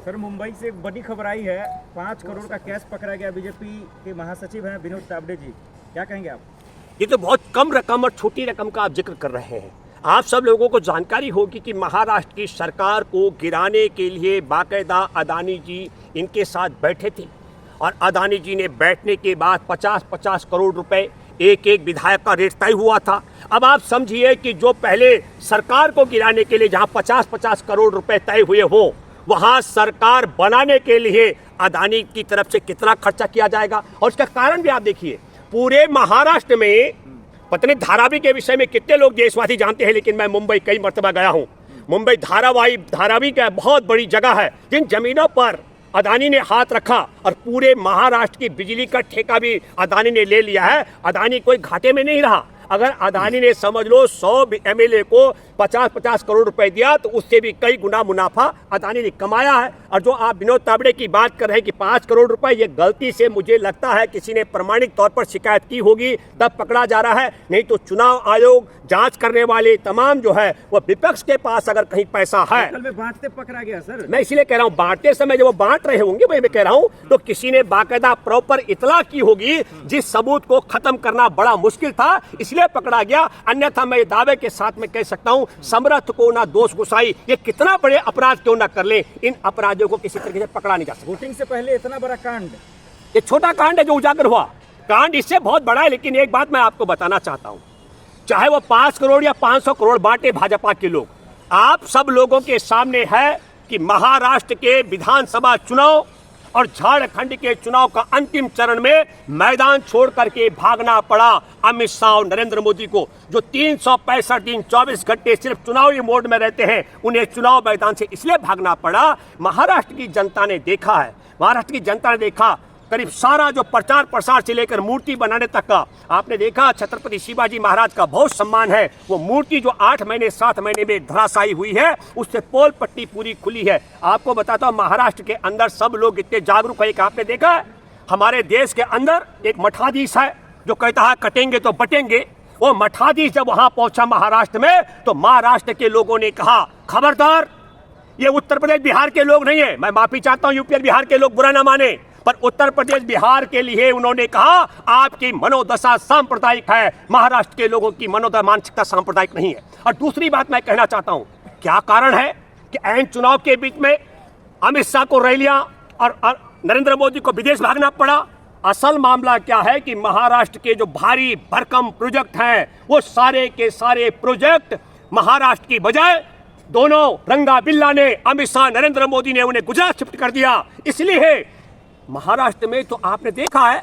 Sir Mumbai से एक बड़ी खबर आई है, 5 करोड़ का कैश पकड़ा गया। बीजेपी के महासचिव हैं विनोद तावड़े जी, क्या कहेंगे आप? ये तो बहुत कम रकम और छोटी रकम का आप जिक्र कर रहे हैं। आप सब लोगों को जानकारी होगी कि महाराष्ट्र की सरकार को गिराने के लिए बाकायदा अदानी जी इनके साथ बैठे थे और अदानी जी ने बैठने के बाद 50-50 करोड़ रुपए एक एक विधायक का रेट तय हुआ था। अब आप समझिए कि जो पहले सरकार को गिराने के लिए जहां 50-50 करोड़ रुपए तय हुए हो, वहां सरकार बनाने के लिए अदानी की तरफ से कितना खर्चा किया जाएगा। और इसका कारण भी आप देखिए, पूरे महाराष्ट्र में पत्नी धारावी के विषय में कितने लोग देशवासी जानते हैं, लेकिन मैं मुंबई कई मर्तबा गया हूं। मुंबई धारावी का बहुत बड़ी जगह है जिन जमीनों पर अदानी ने हाथ रखा और पूरे महाराष्ट्र की बिजली का ठेका भी अदानी ने ले लिया है। अदानी कोई घाटे में नहीं रहा। अगर अदानी ने समझ लो 100 एमएलए को 50-50 करोड़ रुपए दिया तो उससे भी कई गुना मुनाफा अदानी ने कमाया है। और जो आप विनोद तावड़े की बात कर रहे हैं कि 5 करोड़ रुपए, ये गलती से मुझे लगता है किसी ने प्रमाणिक तौर पर शिकायत की होगी तब पकड़ा जा रहा है, नहीं तो चुनाव आयोग जांच करने वाले तमाम जो है वो विपक्ष के पास अगर कहीं पैसा है। कल में बांटते पकड़ा गया सर। मैं इसलिए कह रहा हूँ, बांटते समय जब वो बांट रहे होंगे, मैं कह रहा हूँ तो किसी ने बाकायदा प्रॉपर इतला की होगी जिस सबूत को खत्म करना बड़ा मुश्किल था, इसलिए पकड़ा गया। अन्यथा मैं दावे के साथ में कह सकता हूँ, समर्थ को ना दोष गुसाई, ये कितना बड़े अपराध क्यों ना कर ले, इन अपराधियों को किसी तरीके से पकड़ा नहीं जा सकता। वोटिंग से पहले इतना बड़ा कांड, ये छोटा कांड है जो उजागर हुआ, कांड इससे बहुत बड़ा है। लेकिन एक बात मैं आपको बताना चाहता हूँ, चाहे वो 5 करोड़ या 500 करोड़ बांटे भाजपा के लोग, आप सब लोगों के सामने है कि महाराष्ट्र के विधानसभा चुनाव और झारखंड के चुनाव का अंतिम चरण में मैदान छोड़ करके भागना पड़ा अमित शाह और नरेंद्र मोदी को, जो 365 दिन 24 घंटे सिर्फ चुनावी मोड में रहते हैं। उन्हें चुनाव मैदान से इसलिए भागना पड़ा, महाराष्ट्र की जनता ने देखा है, महाराष्ट्र की जनता ने देखा करीब सारा जो प्रचार प्रसार से लेकर मूर्ति बनाने तक का आपने देखा। छत्रपति शिवाजी महाराज का बहुत सम्मान है। वो मूर्ति जो 8 महीने 7 महीने में धराशायी हुई है, उससे पोल पट्टी पूरी खुली है। आपको बताता हूँ, महाराष्ट्र के अंदर सब लोग इतने जागरूक है कि आपने देखा है, हमारे देश के अंदर एक मठाधीश है जो कहता है कटेंगे तो बटेंगे। वो मठाधीश जब वहां पहुंचा महाराष्ट्र में, तो महाराष्ट्र के लोगों ने कहा खबरदार, ये उत्तर प्रदेश बिहार के लोग नहीं है, मैं माफी चाहता हूँ यूपी और बिहार के लोग बुरा ना माने, पर उत्तर प्रदेश बिहार के लिए उन्होंने कहा आपकी मनोदशा सांप्रदायिक है, महाराष्ट्र के लोगों की मनोदशा मानसिकता सांप्रदायिक नहीं है। और दूसरी बात मैं कहना चाहता हूं, क्या कारण है कि ऐन चुनाव के बीच में अमित शाह को रैलियां और नरेंद्र मोदी को विदेश भागना पड़ा? असल मामला क्या है कि महाराष्ट्र के जो भारी भरकम प्रोजेक्ट हैं, वो सारे के सारे प्रोजेक्ट महाराष्ट्र की बजाय दोनों रंगा बिल्ला ने, अमित शाह नरेंद्र मोदी ने उन्हें गुजरात शिफ्ट कर दिया। इसलिए महाराष्ट्र में तो आपने देखा है,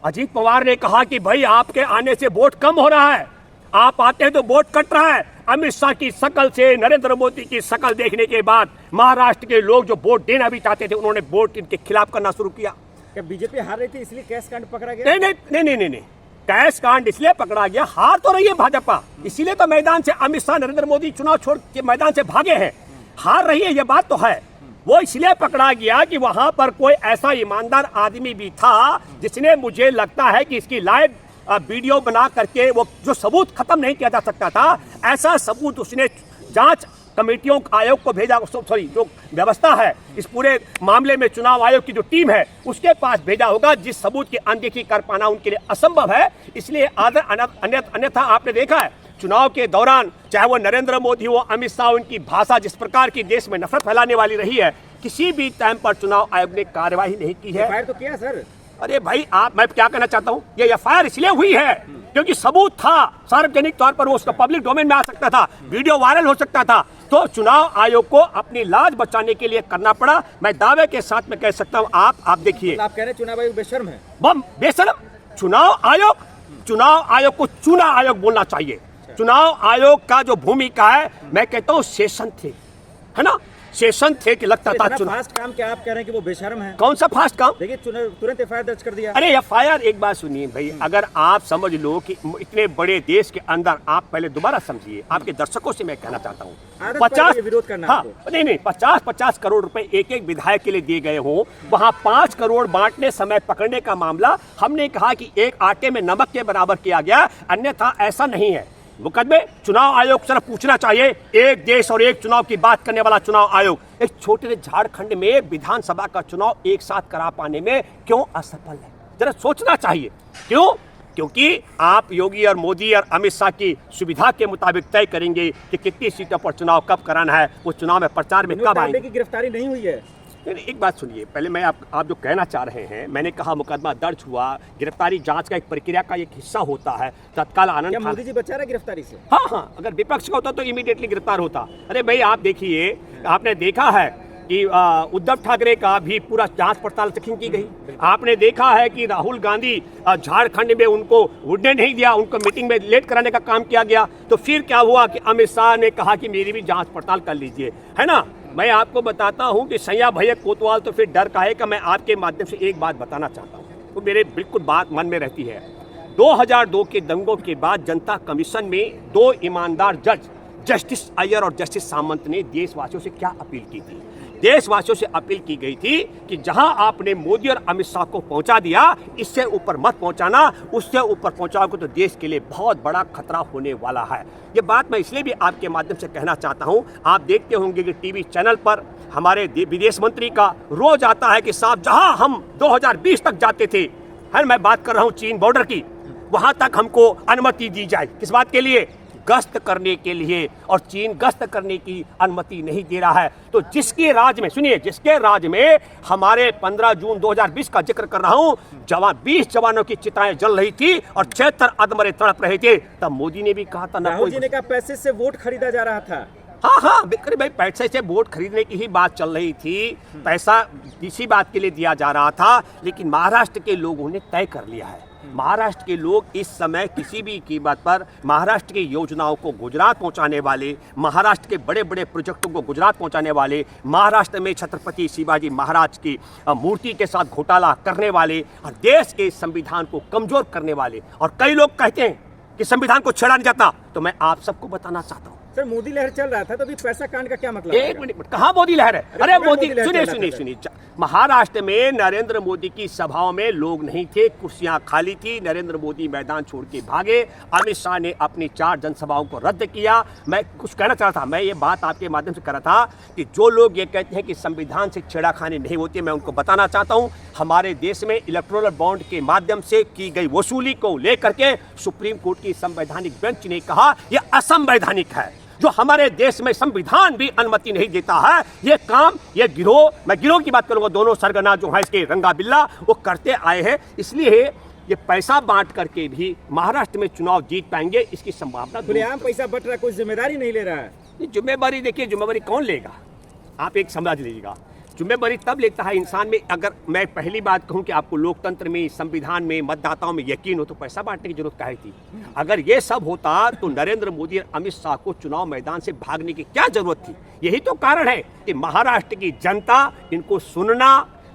अजीत पवार ने कहा कि भाई आपके आने से वोट कम हो रहा है, आप आते हैं तो वोट कट रहा है। अमित शाह की शकल से नरेंद्र मोदी की शकल देखने के बाद महाराष्ट्र के लोग जो वोट देना भी चाहते थे, उन्होंने वोट इनके खिलाफ करना शुरू किया। क्या बीजेपी हार रही थी इसलिए कैश कांड पकड़ा गया? नहीं, कैश कांड इसलिए पकड़ा गया, हार तो रही है भाजपा, इसीलिए तो मैदान से अमित शाह नरेंद्र मोदी चुनाव छोड़ के मैदान से भागे हैं। हार रही है, यह बात तो है। वो इसलिए पकड़ा गया कि वहां पर कोई ऐसा ईमानदार आदमी भी था जिसने, मुझे लगता है कि इसकी लाइव वीडियो बना करके वो जो सबूत खत्म नहीं किया जा सकता था, ऐसा सबूत उसने जांच कमेटियों आयोग को भेजा, सॉरी जो व्यवस्था है इस पूरे मामले में, चुनाव आयोग की जो टीम है उसके पास भेजा होगा, जिस सबूत की अनदेखी कर पाना उनके लिए असंभव है। इसलिए अन्यथा आपने देखा है चुनाव के दौरान, चाहे वो नरेंद्र मोदी हो, अमित शाह, उनकी भाषा जिस प्रकार की देश में नफरत फैलाने वाली रही है, किसी भी टाइम पर चुनाव आयोग ने कार्यवाही नहीं की है। एफआईआर तो किया सर। अरे भाई, मैं क्या कहना चाहता हूँ, ये एफआईआर इसलिए हुई है क्योंकि सबूत था, सार्वजनिक तौर पर वो उसका पब्लिक डोमेन में आ सकता था, वीडियो वायरल हो सकता था, तो चुनाव आयोग को अपनी लाज बचाने के लिए करना पड़ा। मैं दावे के साथ में कह सकता हूँ, आप देखिए, आप कह रहे हैं चुनाव आयोग बेशर्म है? बेशर्म चुनाव आयोग को चुनाव आयोग बोलना चाहिए। चुनाव आयोग का जो भूमिका है, मैं कहता हूँ सेशन थे, है ना, सेशन थे कि लगता था चुनाव। फास्ट काम क्या आप कह रहे हैं कि वो बेशर्म है? कौन सा फास्ट काम? देखिए तुरंत एफआईआर दर्ज कर दिया। अरे एफआईआर, एक बात सुनिए भाई, अगर आप समझ लो कि इतने बड़े देश के अंदर, आप पहले दोबारा समझिए, आपके दर्शकों से मैं कहना चाहता हूँ, 50 विरोध करना, हाँ, नहीं 50-50 करोड़ रुपए एक एक विधायक के लिए दिए गए हो, वहां 5 करोड़ बांटने समय पकड़ने का मामला, हमने कहा कि एक आटे में नमक के बराबर किया गया, अन्यथा ऐसा नहीं है। मुकदमे चुनाव आयोग से पूछना चाहिए, एक देश और एक चुनाव की बात करने वाला चुनाव आयोग एक छोटे से झारखंड में विधानसभा का चुनाव एक साथ करा पाने में क्यों असफल है, जरा सोचना चाहिए। क्यों? क्योंकि आप योगी और मोदी और अमित शाह की सुविधा के मुताबिक तय करेंगे कि कितनी सीटों पर चुनाव कब कराना है, वो चुनाव में प्रचार में कब आएंगे। की गिरफ्तारी नहीं हुई है। एक बात सुनिए, पहले मैं आप जो कहना चाह रहे हैं, मैंने कहा मुकदमा दर्ज हुआ, गिरफ्तारी जांच का एक प्रक्रिया का एक हिस्सा होता है। तत्काल आनंद क्या मोदी जी बचा रहा है गिरफ्तारी से? हाँ, अगर विपक्ष का होता तो इमीडिएटली गिरफ्तार होता। अरे भाई आप देखिए, आपने देखा है कि उद्धव ठाकरे का भी पूरा जांच पड़ताल तक की गई। आपने देखा है कि राहुल गांधी झारखंड में उनको उड़ने नहीं दिया, उनको मीटिंग में लेट कराने का काम किया गया। तो फिर क्या हुआ कि अमित शाह ने कहा कि मेरी भी जांच पड़ताल कर लीजिए, है ना। मैं आपको बताता हूं कि सैया भैया कोतवाल तो फिर डर का है कि मैं आपके माध्यम से एक बात बताना चाहता हूं, तो मेरे बिल्कुल बात मन में रहती है। 2002 के दंगों के बाद जनता कमीशन में 2 ईमानदार जज, जस्टिस अय्यर और जस्टिस सामंत ने देशवासियों से क्या अपील की थी? देशवासियों से अपील की गई थी कि जहां आपने मोदी और अमित शाह को पहुंचा दिया, इससे ऊपर मत पहुंचाना, उससे ऊपर पहुंचाओगे तो देश के लिए बहुत बड़ा खतरा होने वाला है। ये बात मैं इसलिए भी आपके माध्यम से कहना चाहता हूं। आप देखते होंगे कि टीवी चैनल पर हमारे विदेश मंत्री का रोज आता है कि साहब जहां हम 2020 तक जाते थे, है, मैं बात कर रहा हूं चीन बॉर्डर की, वहां तक हमको अनुमति दी जाए। किस बात के लिए? गश्त करने के लिए। और चीन गश्त करने की अनुमति नहीं दे रहा है। तो जिसके राज में, सुनिए, जिसके राज में हमारे 15 जून 2020 का जिक्र कर रहा हूं, 20 जवानों की चिताएं जल रही थी और 76 अधमरे तड़प रहे थे, तब मोदी ने भी कहा था ना, राहुल जी ने कहा पैसे से वोट खरीदा जा रहा था। हाँ, बिल्कुल भाई, पैसे से वोट खरीदने की ही बात चल रही थी। पैसा इसी बात के लिए दिया जा रहा था। लेकिन महाराष्ट्र के लोगों ने तय कर लिया है। महाराष्ट्र के लोग इस समय किसी भी कीमत पर महाराष्ट्र की योजनाओं को गुजरात पहुंचाने वाले, महाराष्ट्र के बड़े बड़े प्रोजेक्टों को गुजरात पहुंचाने वाले, महाराष्ट्र में छत्रपति शिवाजी महाराज की मूर्ति के साथ घोटाला करने वाले और देश के संविधान को कमजोर करने वाले, और कई लोग कहते हैं कि संविधान को छेड़ा नहीं जाता। तो मैं आप सबको बताना चाहता हूँ, सर मोदी लहर चल रहा था, तो अभी पैसा कांड का क्या मतलब? एक मिनट, कहाँ मोदी लहर है? अरे मोदी, सुनिए, महाराष्ट्र में नरेंद्र मोदी की सभाओं में लोग नहीं थे, कुर्सियां खाली थी, नरेंद्र मोदी मैदान छोड़ के भागे, अमित शाह ने अपनी 4 जनसभाओं को रद्द किया। मैं कुछ कहना चाह रहा था, मैं ये बात आपके माध्यम से कर रहा था कि जो लोग ये कहते हैं कि संविधान से छेड़खानी नहीं होती, मैं उनको बताना चाहता हूँ, हमारे देश में इलेक्टोरल बॉन्ड के माध्यम से की गई वसूली को लेकर के सुप्रीम कोर्ट की संवैधानिक बेंच ने कहा यह असंवैधानिक है। जो हमारे देश में संविधान भी अनुमति नहीं देता है, ये काम, ये गिरोह, मैं गिरोह की बात करूंगा, दोनों सरगना जो है इसके रंगा बिल्ला, वो करते आए हैं। इसलिए ये पैसा बांट करके भी महाराष्ट्र में चुनाव जीत पाएंगे, इसकी संभावना। खुलेआम पैसा बट रहा है, कोई जिम्मेदारी नहीं ले रहा है। जिम्मेदारी देखिए, जिम्मेदारी कौन लेगा? आप एक समझ लीजिएगा, जिम्मेदारी तब लेता है इंसान में, अगर मैं पहली बात कहूं कि आपको लोकतंत्र में, संविधान में, मतदाताओं में यकीन हो, तो पैसा बांटने की जरूरत काहे थी? अगर ये सब होता तो नरेंद्र मोदी और अमित शाह को चुनाव मैदान से भागने की क्या जरूरत थी? यही तो कारण है कि महाराष्ट्र की जनता इनको सुनना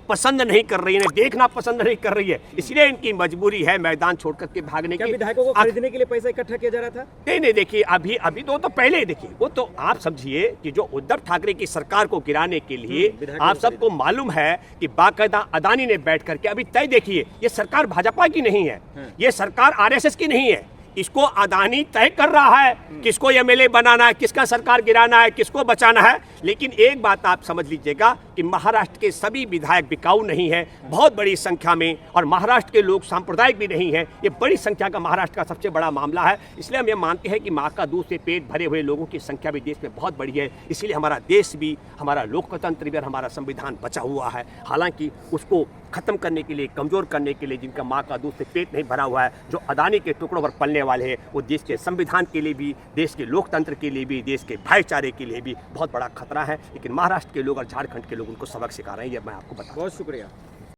पसंद नहीं कर रही है, देखना पसंद नहीं कर रही है, इसलिए इनकी मजबूरी है मैदान छोड़ करके भागने की। विधायकों को खरीदने के लिए पैसा इकट्ठा किया जा रहा था? नहीं, देखिए, अभी तो पहले देखिए, वो तो आप समझिए कि जो उद्धव ठाकरे की सरकार को गिराने के लिए आप सबको मालूम है कि बाकायदा अदानी ने बैठ करके, अभी तय देखिए, ये सरकार भाजपा की नहीं है, ये सरकार आरएसएस की नहीं है, इसको अदानी तय कर रहा है किसको एमएलए बनाना है, किसका सरकार गिराना है, किसको बचाना है। लेकिन एक बात आप समझ लीजिएगा कि महाराष्ट्र के सभी विधायक बिकाऊ नहीं है, बहुत बड़ी संख्या में, और महाराष्ट्र के लोग सांप्रदायिक भी नहीं है। ये बड़ी संख्या का महाराष्ट्र का सबसे बड़ा मामला है। इसलिए हम ये मानते हैं कि माँ का दूध से पेट भरे हुए लोगों की संख्या भी देश में बहुत बड़ी है। इसलिए हमारा देश भी, हमारा लोकतंत्र भी और हमारा संविधान बचा हुआ है। हालांकि उसको खत्म करने के लिए, कमजोर करने के लिए, जिनका माँ का दूध से पेट नहीं भरा हुआ है, जो अदानी के टुकड़ों पर पलने वाले हैं, वो देश के संविधान के लिए भी, देश के लोकतंत्र के लिए भी, देश के भाईचारे के लिए भी बहुत बड़ा खतरा है। लेकिन महाराष्ट्र के लोग और झारखंड के लोग उनको सबक सिखा रहे हैं, ये मैं आपको बता। बहुत शुक्रिया।